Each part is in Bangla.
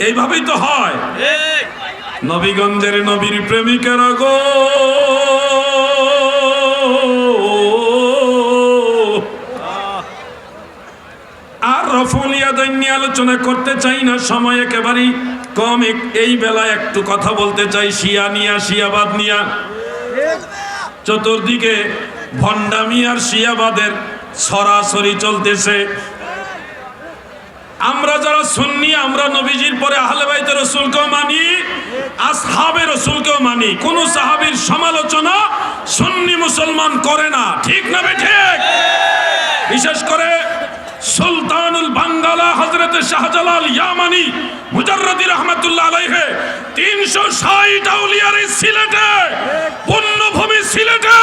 এইভাবেই তো হয়। নবীগঞ্জের নবীর প্রেমিকেরা গো, আর রফুল ইয়াদাইন নিয়ে আলোচনা করতে চাই না, সময় একেবারেই কম। এই বেলায় একটু কথা বলতে চাই শিয়া নিয়া, শিয়াবাদ নিয়া। চতুর্দিকে ভণ্ডামি আর শিয়াবাদের সরাসরি চলতেছে। আমরা যারা সুন্নি, আমরা নবীজির পরে আহলে বাইত রাসূলকেও মানি, আসহাবে রাসূলকেও মানি। কোন সাহাবীর সমালোচনা সুন্নি মুসলমান করে না, ঠিক না ঠিক? বিশেষ করে সুলতানুল বাঙ্গালা হযরত শাহজালাল ইয়ামানি মুজাররদি রাহমাতুল্লাহ আলাইহি 360 আউলিয়ার সিলেটে, পুণ্যভূমি সিলেটে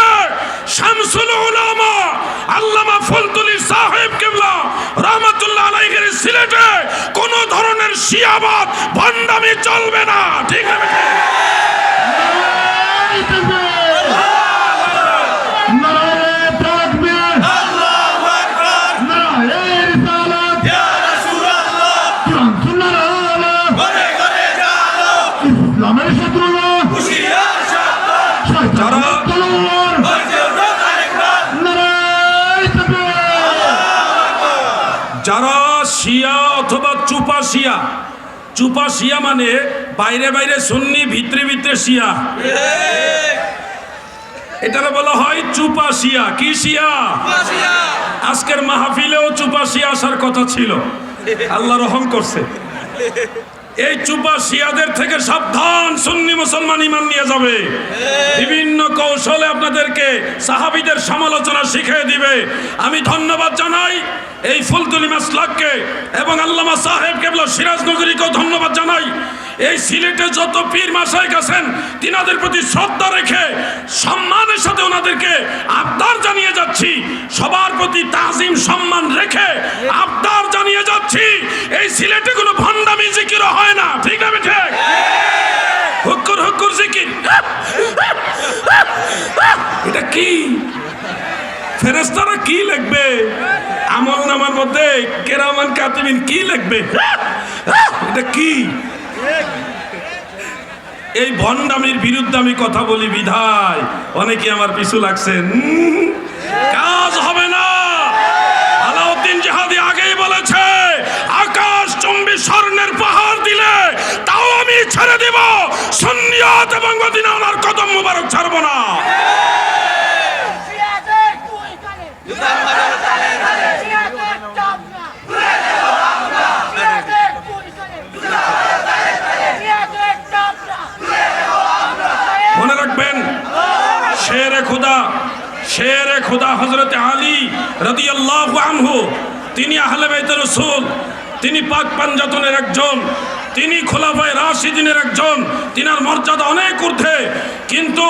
শামসুল উলামা আল্লামা ফজলুল সাহেব কিবলা রাহমাতুল্লাহ আলাইহির সিলেটে কোন ধরনের শিয়াবাদ ভণ্ডামি চলবে না, ঠিক আছে? যারা শিয়া অথবা চুপা শিয়া, চুপা শিয়া মানে বাইরে বাইরে সুন্নি, ভিতরে ভিতরে শিয়া, এটারে বলা হয় চুপা শিয়া। কি শিয়া? আজকের মাহফিলেও চুপা শিয়া আসার কথা ছিল, আল্লাহ রহম করছে। এই চুপা শিয়াদের থেকে সাবধান, সুন্নি মুসলমান ইমান নিয়ে যাবে, বিভিন্ন কৌশলে আপনাদেরকে সাহাবীদের সমালোচনা শিখিয়ে দিবে। আমি ধন্যবাদ জানাই এই ফুলতুলি মাসলাককে এবং আল্লামা সাহেব কেবলা সিরাজনগরীকেও ধন্যবাদ জানাই। এই সিলেটে যত পীর মাশায়েখ আছেন, তিনাদের প্রতি শ্রদ্ধা রেখে সম্মানের সাথে ওনাদেরকে আবদার জানিয়ে যাচ্ছি, সবার প্রতি তাজিম সম্মান রেখে আবদার জানিয়ে যাচ্ছি, এই সিলেটে কোনো ভণ্ডামি জিকির হয় না, ঠিক আছে? ঠিক হুক্কুর হুক্কুর জিকির, এটা কি? ফেরেশতারা কি লিখবে আমল নামার মধ্যে? কেরামান কাতিবিন কি লিখবে? এটা কি? এই ভণ্ডামির বিরুদ্ধে আমি কথা বলি বিধায় অনেকে আমার পিছু লাগছেন। কাজ হবে না। আলাউদ্দিন জিহাদি আগেই বলেছে, আকাশ চুম্বি স্বর্ণের পাহাড় দিলে তাও আমি ছেড়ে দেব, সুন্নিয়ত এবং মদিনা ওনার কদম মুবারক ছাড়বো না। মনে রাখবেন, শেরে খুদা হযরত আলী রাদিয়াল্লাহু আনহু, তিনি আহলে বাইত রাসূল, তিনি পাক পাঞ্জাতনের একজন, তিনি খোলাফায়ে রাশিদিনের একজন, তিনার মর্যাদা অনেক ঊর্ধ্বে। কিন্তু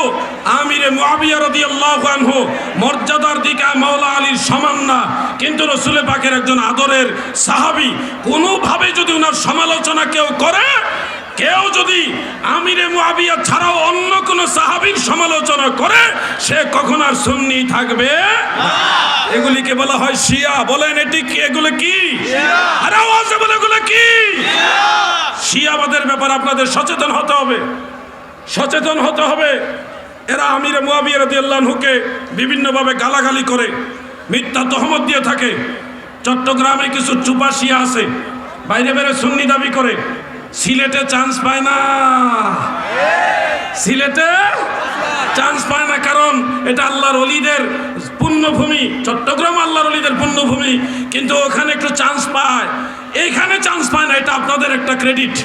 আমিরে মুআবিয়া রাদিয়াল্লাহু আনহু মর্যাদার দিকে মাওলা আলীর সমান না, কিন্তু রাসূল পাকের একজন আদরের সাহাবী। কোনোভাবে যদি ওনার সমালোচনা কেউ করে, কেউ যদি আমিরে মুআবিয়া ছাড়াও অন্য কোন সাহাবীর সমালোচনা করে, সে কখন আর সুন্নি থাকবে না। এগুলিকে বলা হয় শিয়া। বলেন এটি কি? এগুলো কি? আরে আওয়াজে বলে এগুলো কি? শিয়াবাদের ব্যাপারে আপনাদের সচেতন হতে হবে, সচেতন হতে হবে। এরা আমিরে মুআবিয়া রাদিয়াল্লাহু আনহুকে বিভিন্নভাবে গালাগালি করে, মিথ্যা তহমত দিয়ে থাকে। চট্টগ্রামে কিছু চুপা শিয়া আছে, বাইরে বাইরে সুন্নি দাবি করে, সিলেটে চান্স পায় না। সিলেটে চান্স পায় না, কারণ এটা আল্লাহর ওলিদের পুণ্যভূমি। চট্টগ্রাম আল্লাহর ওলিদের পুণ্যভূমি, কিন্তু ওখানে একটু চান্স পায়, এইখানে চান্স পায় না। এটা আপনাদের একটা ক্রেডিট,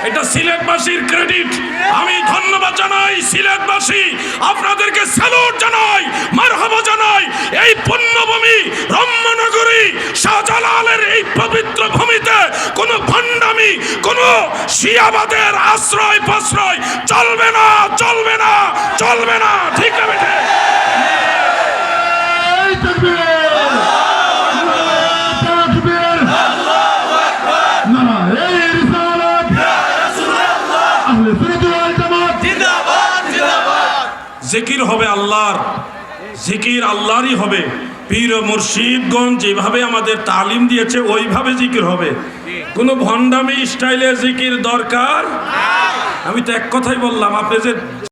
এটা সিলেটবাসীর ক্রেডিট। আমি ধন্যবাদ জানাই সিলেটবাসী, আপনাদেরকে স্যালুট জানাই, মারহাবা জানাই। এই পুণ্যভূমি রম্যনগরী শাহজালালের এই পবিত্র ভূমিতে কোনো ভণ্ডামি, কোনো শিয়াবাদের আশ্রয় প্রশ্রয় চলবে না, চলবে না, চলবে না, ঠিক আছে? জিকির হবে আল্লাহর, জিকির আল্লাহরই হবে। পীর ও মুর্শিদগণ যেভাবে আমাদের তালিম দিয়েছে ওইভাবে জিকির হবে, কোনো ভণ্ডামি স্টাইলে জিকির দরকার। আমি তো এক কথাই বললাম, আপনি যে